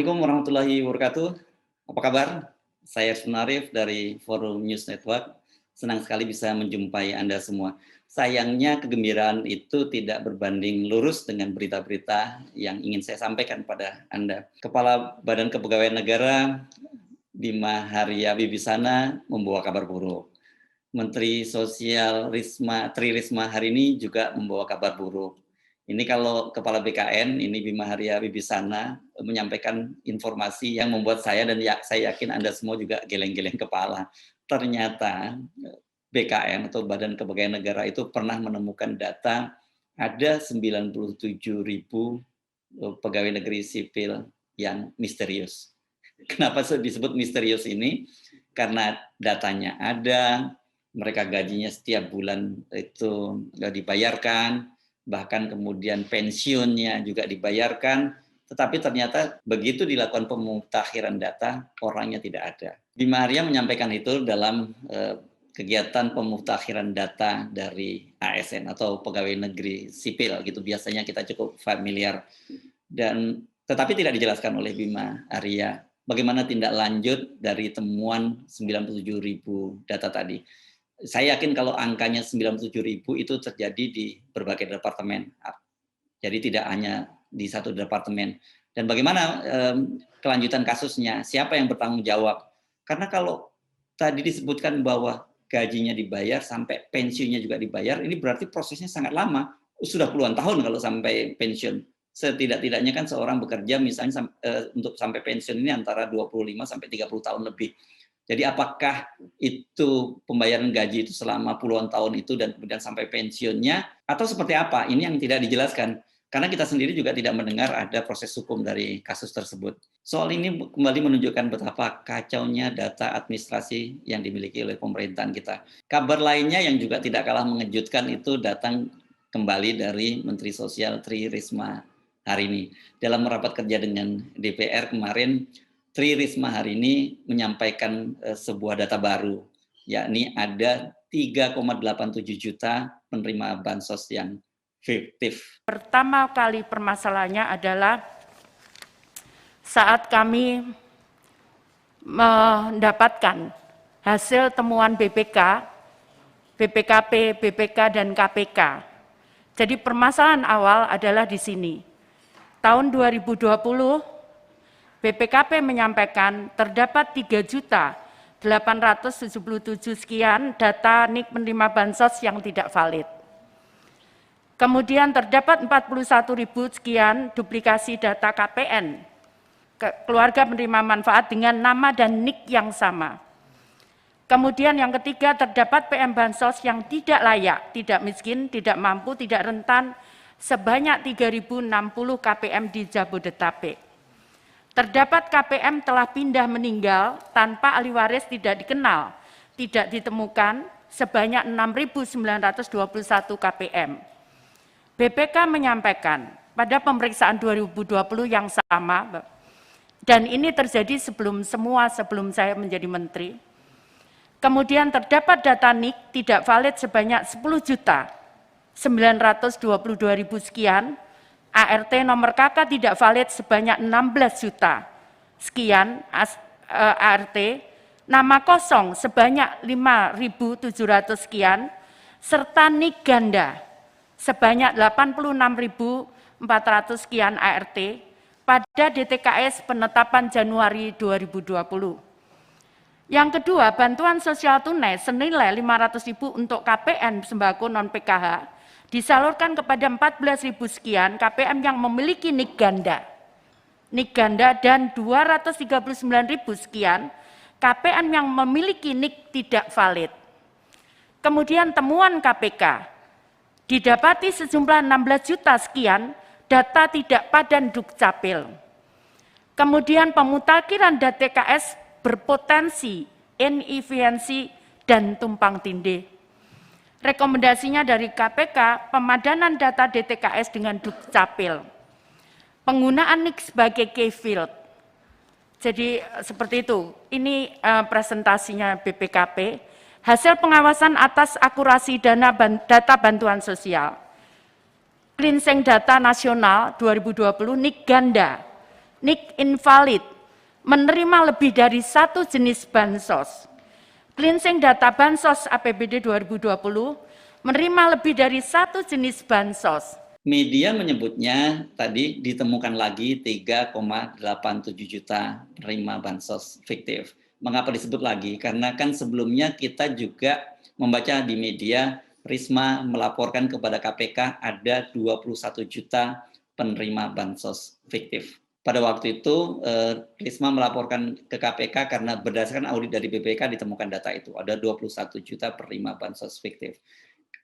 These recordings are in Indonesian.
Assalamualaikum warahmatullahi wabarakatuh. Apa kabar? Saya Sunarif dari Forum News Network. Senang sekali bisa menjumpai Anda semua. Sayangnya kegembiraan itu tidak berbanding lurus dengan berita-berita yang ingin saya sampaikan pada Anda. Kepala Badan Kepegawaian Negara Bima Haria Wibisana membawa kabar buruk. Menteri Sosial Tri Risma hari ini juga membawa kabar buruk. Ini kalau Kepala BKN, ini Bima Haria Wibisana, menyampaikan informasi yang membuat saya dan saya yakin Anda semua juga geleng-geleng kepala. Ternyata BKN atau Badan Kepegawaian Negara itu pernah menemukan data ada 97.000 pegawai negeri sipil yang misterius. Kenapa disebut misterius ini? Karena datanya ada, mereka gajinya setiap bulan itu nggak dibayarkan, bahkan kemudian pensiunnya juga dibayarkan, tetapi ternyata begitu dilakukan pemutakhiran data, orangnya tidak ada. Bima Haria menyampaikan itu dalam kegiatan pemutakhiran data dari ASN atau pegawai negeri sipil gitu, biasanya kita cukup familiar. Dan tetapi tidak dijelaskan oleh Bima Haria bagaimana tindak lanjut dari temuan 97.000 data tadi. Saya yakin kalau angkanya 97.000 itu terjadi di berbagai departemen. Jadi tidak hanya di satu departemen. Dan bagaimana kelanjutan kasusnya? Siapa yang bertanggung jawab? Karena kalau tadi disebutkan bahwa gajinya dibayar sampai pensiunnya juga dibayar, ini berarti prosesnya sangat lama. Sudah puluhan tahun kalau sampai pensiun. Setidak-tidaknya kan seorang bekerja misalnya untuk sampai pensiun ini antara 25 sampai 30 tahun lebih. Jadi apakah itu pembayaran gaji itu selama puluhan tahun itu dan kemudian sampai pensiunnya atau seperti apa? Ini yang tidak dijelaskan. Karena kita sendiri juga tidak mendengar ada proses hukum dari kasus tersebut. Soal ini kembali menunjukkan betapa kacaunya data administrasi yang dimiliki oleh pemerintahan kita. Kabar lainnya yang juga tidak kalah mengejutkan itu datang kembali dari Menteri Sosial Tri Risma hari ini. Dalam rapat kerja dengan DPR kemarin, Tri Risma hari ini menyampaikan sebuah data baru, yakni ada 3,87 juta penerima bansos yang fiktif. Pertama kali permasalahannya adalah saat kami mendapatkan hasil temuan BPK, BPKP, BPK, dan KPK. Jadi permasalahan awal adalah di sini. Tahun 2020, BPKP menyampaikan terdapat 3.877 sekian data NIK penerima bansos yang tidak valid. Kemudian terdapat 41.000 sekian duplikasi data KPN, keluarga penerima manfaat dengan nama dan NIK yang sama. Kemudian yang ketiga terdapat PM bansos yang tidak layak, tidak miskin, tidak mampu, tidak rentan sebanyak 3.060 KPM di Jabodetabek. Terdapat KPM telah pindah meninggal tanpa ahli waris tidak dikenal, tidak ditemukan sebanyak 6.921 KPM. BPK menyampaikan pada pemeriksaan 2020 yang sama, dan ini terjadi sebelum saya menjadi menteri. Kemudian terdapat data NIK tidak valid sebanyak 10.922.000 sekian, ART nomor KK tidak valid sebanyak 16 juta sekian ART, nama kosong sebanyak 5.700 sekian, serta NIK ganda sebanyak 86.400 sekian ART pada DTKS penetapan Januari 2020. Yang kedua, bantuan sosial tunai senilai 500.000 untuk KPN sembako non-PKH disalurkan kepada 14.000 sekian KPM yang memiliki NIK ganda dan 239.000 sekian KPM yang memiliki NIK tidak valid. Kemudian temuan KPK, didapati sejumlah 16 juta sekian data tidak padan Dukcapil. Kemudian pemutakhiran data TKS berpotensi inefisiensi dan tumpang tindih. Rekomendasinya dari KPK, pemadanan data DTKS dengan Dukcapil. Penggunaan NIK sebagai key field. Jadi seperti itu, ini presentasinya BPKP. Hasil pengawasan atas akurasi data bantuan sosial. Cleansing data nasional 2020 NIK ganda NIK invalid, menerima lebih dari satu jenis bansos. Cleansing data bansos APBD 2020, menerima lebih dari satu jenis bansos. Media menyebutnya tadi ditemukan lagi 3,87 juta penerima bansos fiktif. Mengapa disebut lagi? Karena kan sebelumnya kita juga membaca di media Risma melaporkan kepada KPK ada 21 juta penerima bansos fiktif. Pada waktu itu Risma melaporkan ke KPK karena berdasarkan audit dari BPK ditemukan data itu, ada 21 juta penerima bansos fiktif.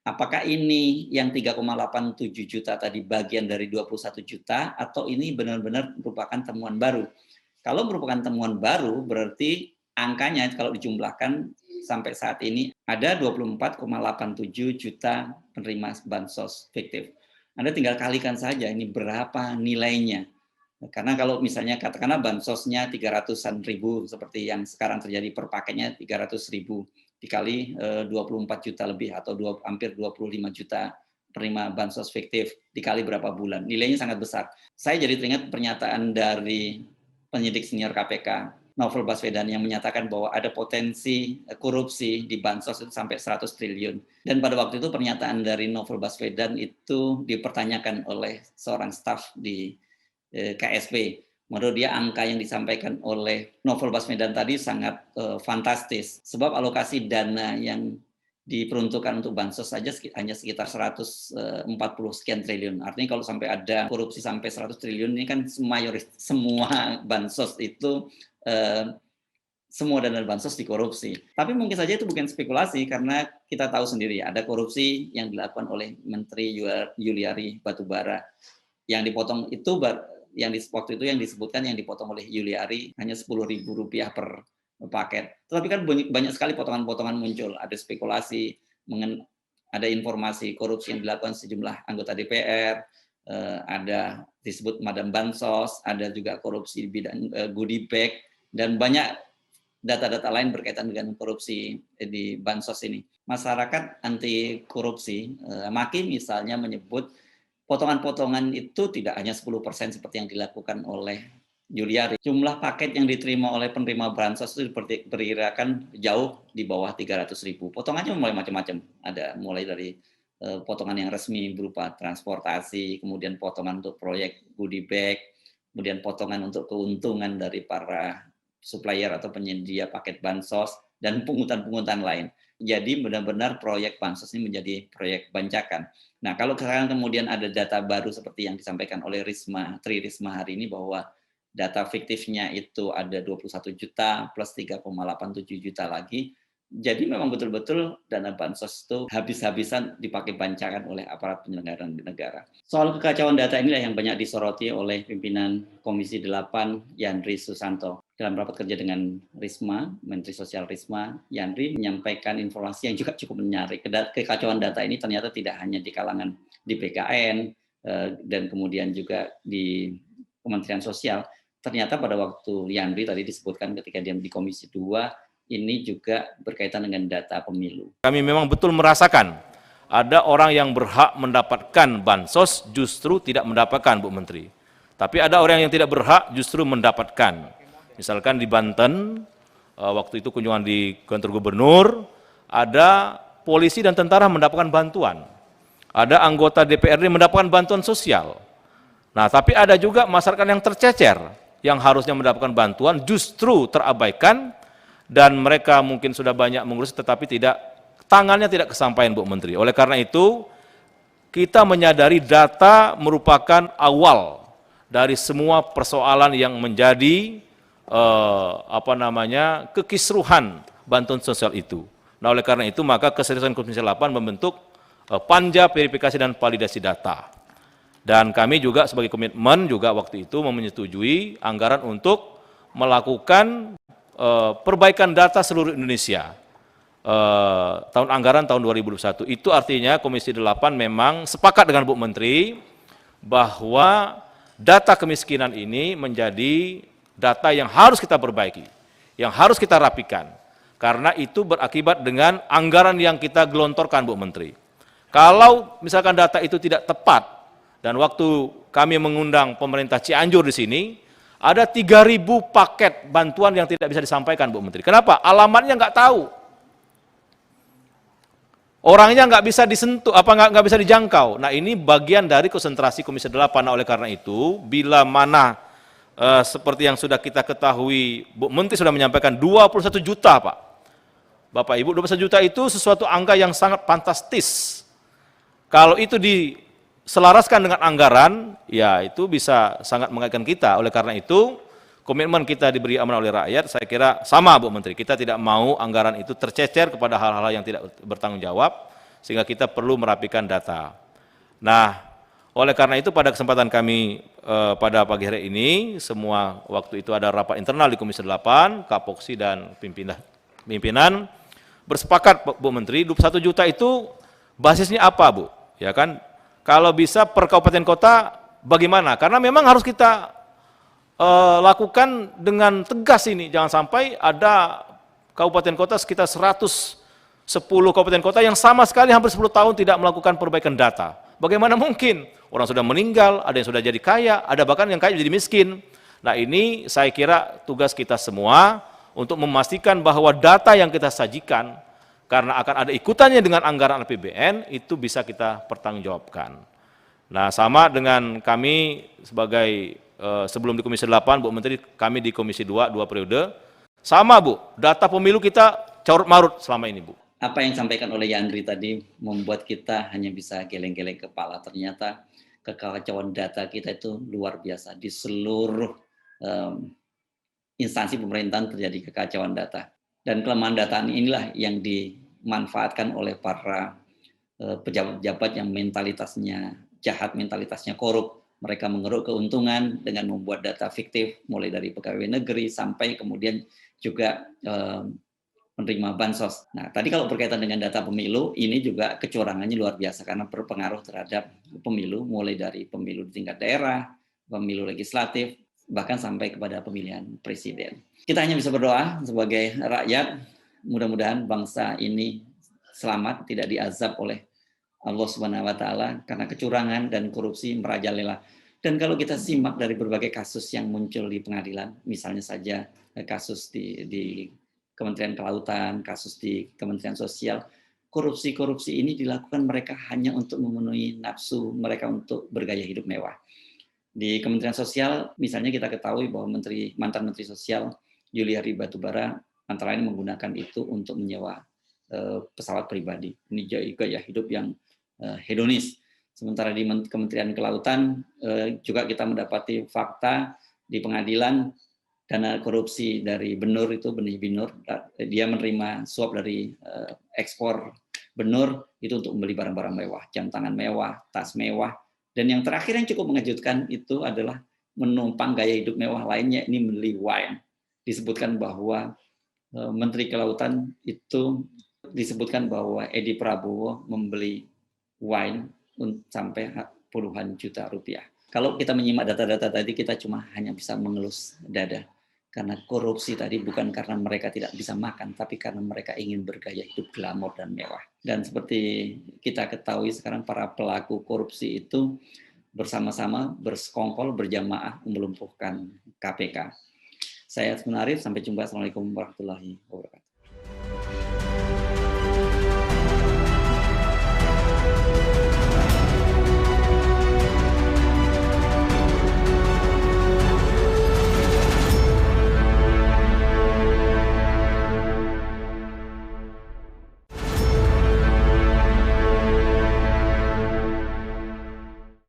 Apakah ini yang 3,87 juta tadi bagian dari 21 juta atau ini benar-benar merupakan temuan baru? Kalau merupakan temuan baru berarti angkanya kalau dijumlahkan sampai saat ini ada 24,87 juta penerima bansos fiktif. Anda tinggal kalikan saja ini berapa nilainya. Karena kalau misalnya katakanlah bansosnya 300-an ribu seperti yang sekarang terjadi per paketnya 300 ribu dikali 24 juta lebih atau hampir 25 juta penerima bansos fiktif dikali berapa bulan. Nilainya sangat besar. Saya jadi teringat pernyataan dari penyidik senior KPK, Novel Baswedan, yang menyatakan bahwa ada potensi korupsi di bansos itu sampai 100 triliun. Dan pada waktu itu pernyataan dari Novel Baswedan itu dipertanyakan oleh seorang staf di KSP. Menurut dia angka yang disampaikan oleh Novel Baswedan tadi sangat fantastis. Sebab alokasi dana yang diperuntukkan untuk bansos saja hanya sekitar 140 sekian triliun. Artinya kalau sampai ada korupsi sampai 100 triliun ini kan semua bansos itu semua dana bansos dikorupsi. Tapi mungkin saja itu bukan spekulasi karena kita tahu sendiri ada korupsi yang dilakukan oleh Menteri Yuliari Batubara. Yang dipotong itu waktu itu yang disebutkan yang dipotong oleh Yuliari hanya Rp10.000 per paket. Tetapi kan banyak sekali potongan-potongan muncul. Ada spekulasi, ada informasi korupsi yang dilakukan sejumlah anggota DPR, ada disebut Madam Bansos, ada juga korupsi di bidang goodie bag, dan banyak data-data lain berkaitan dengan korupsi di Bansos ini. Masyarakat anti korupsi, MAKI misalnya menyebut potongan-potongan itu tidak hanya 10% seperti yang dilakukan oleh Yuliari. Jumlah paket yang diterima oleh penerima bansos itu diperkirakan jauh di bawah 300.000. Potongannya mulai macam-macam. Ada mulai dari potongan yang resmi berupa transportasi, kemudian potongan untuk proyek goodie bag, kemudian potongan untuk keuntungan dari para supplier atau penyedia paket bansos, dan pungutan-pungutan lain. Jadi benar-benar proyek bansos ini menjadi proyek bancakan. Nah, kalau sekarang kemudian ada data baru seperti yang disampaikan oleh Tri Risma hari ini bahwa data fiktifnya itu ada 21 juta plus 3,87 juta lagi. Jadi memang betul-betul dana bansos itu habis-habisan dipakai bancakan oleh aparat penyelenggara negara. Soal kekacauan data inilah yang banyak disoroti oleh pimpinan Komisi 8 Yandri Susanto. Dalam rapat kerja dengan Risma, Menteri Sosial Risma, Yandri menyampaikan informasi yang juga cukup menarik. Kekacauan data ini ternyata tidak hanya di kalangan di BKN dan kemudian juga di Kementerian Sosial. Ternyata pada waktu Yandri tadi disebutkan ketika dia di Komisi 2, ini juga berkaitan dengan data pemilu. Kami memang betul merasakan ada orang yang berhak mendapatkan bansos justru tidak mendapatkan, Bu Menteri. Tapi ada orang yang tidak berhak justru mendapatkan. Misalkan di Banten, waktu itu kunjungan di kantor gubernur, ada polisi dan tentara mendapatkan bantuan. Ada anggota DPRD mendapatkan bantuan sosial. Nah, tapi ada juga masyarakat yang tercecer, yang harusnya mendapatkan bantuan justru terabaikan, dan mereka mungkin sudah banyak mengurus tetapi tangannya tidak kesampaian, Bu Menteri. Oleh karena itu, kita menyadari data merupakan awal dari semua persoalan yang menjadi kekisruhan bantuan sosial itu. Nah, oleh karena itu maka keseriusan Komisi 8 membentuk panja verifikasi dan validasi data. Dan kami juga sebagai komitmen juga waktu itu menyetujui anggaran untuk melakukan perbaikan data seluruh Indonesia tahun anggaran tahun 2021. Itu artinya Komisi 8 memang sepakat dengan Bu Menteri bahwa data kemiskinan ini menjadi data yang harus kita perbaiki, yang harus kita rapikan, karena itu berakibat dengan anggaran yang kita gelontorkan, Bu Menteri. Kalau misalkan data itu tidak tepat, dan waktu kami mengundang pemerintah Cianjur di sini, ada 3.000 paket bantuan yang tidak bisa disampaikan, Bu Menteri. Kenapa? Alamatnya nggak tahu. Orangnya nggak bisa disentuh, nggak bisa dijangkau. Nah, ini bagian dari konsentrasi Komisi 8. Nah, oleh karena itu, bila mana seperti yang sudah kita ketahui, Bu Menteri sudah menyampaikan 21 juta, Pak. Bapak Ibu, 21 juta itu sesuatu angka yang sangat fantastis. Kalau itu diselaraskan dengan anggaran, ya itu bisa sangat mengaitkan kita. Oleh karena itu, komitmen kita diberi amanah oleh rakyat, saya kira sama, Bu Menteri. Kita tidak mau anggaran itu tercecer kepada hal-hal yang tidak bertanggung jawab, sehingga kita perlu merapikan data. Nah, oleh karena itu pada kesempatan kami pada pagi hari ini, semua waktu itu ada rapat internal di Komisi 8, Kapoksi dan pimpinan bersepakat, Bu Menteri, 21 juta itu basisnya apa, Bu? Ya kan, kalau bisa per kabupaten kota bagaimana? Karena memang harus kita lakukan dengan tegas ini, jangan sampai ada kabupaten kota sekitar 110 kabupaten kota yang sama sekali hampir 10 tahun tidak melakukan perbaikan data. Bagaimana mungkin? Orang sudah meninggal, ada yang sudah jadi kaya, ada bahkan yang kaya jadi miskin. Nah, ini saya kira tugas kita semua untuk memastikan bahwa data yang kita sajikan, karena akan ada ikutannya dengan anggaran APBN, itu bisa kita pertanggungjawabkan. Nah, sama dengan kami sebagai sebelum di Komisi 8, Bu Menteri, kami di Komisi 2 periode, sama Bu, data pemilu kita carut-marut selama ini, Bu. Apa yang disampaikan oleh Yandri tadi membuat kita hanya bisa geleng-geleng kepala. Ternyata kekacauan data kita itu luar biasa. Di seluruh instansi pemerintahan terjadi kekacauan data. Dan kelemahan data inilah yang dimanfaatkan oleh para pejabat-pejabat yang mentalitasnya jahat, mentalitasnya korup. Mereka mengeruk keuntungan dengan membuat data fiktif, mulai dari pegawai negeri sampai kemudian juga menerima bansos. Nah, tadi kalau berkaitan dengan data pemilu, ini juga kecurangannya luar biasa karena berpengaruh terhadap pemilu, mulai dari pemilu di tingkat daerah, pemilu legislatif, bahkan sampai kepada pemilihan presiden. Kita hanya bisa berdoa sebagai rakyat, mudah-mudahan bangsa ini selamat, tidak diazab oleh Allah Subhanahu wa taala karena kecurangan dan korupsi merajalela. Dan kalau kita simak dari berbagai kasus yang muncul di pengadilan, misalnya saja kasus di Kementerian Kelautan, kasus di Kementerian Sosial, korupsi ini dilakukan mereka hanya untuk memenuhi nafsu mereka untuk bergaya hidup mewah. Di Kementerian Sosial, misalnya kita ketahui bahwa mantan Menteri Sosial Juliari Batubara antara lain menggunakan itu untuk menyewa pesawat pribadi. Ini gaya hidup yang hedonis. Sementara di Kementerian Kelautan juga kita mendapati fakta di pengadilan dana korupsi dari Benur itu, Benih Binur, dia menerima suap dari ekspor Benur itu untuk membeli barang-barang mewah, jam tangan mewah, tas mewah, dan yang terakhir yang cukup mengejutkan itu adalah menumpang gaya hidup mewah lainnya, ini membeli wine. Disebutkan bahwa Menteri Kelautan itu disebutkan bahwa Edi Prabowo membeli wine sampai puluhan juta rupiah. Kalau kita menyimak data-data tadi, kita cuma hanya bisa mengelus dada. Karena korupsi tadi bukan karena mereka tidak bisa makan, tapi karena mereka ingin bergaya hidup glamor dan mewah. Dan seperti kita ketahui sekarang para pelaku korupsi itu bersama-sama bersekongkol berjamaah melumpuhkan KPK. Saya Arif, sampai jumpa. Assalamualaikum warahmatullahi wabarakatuh.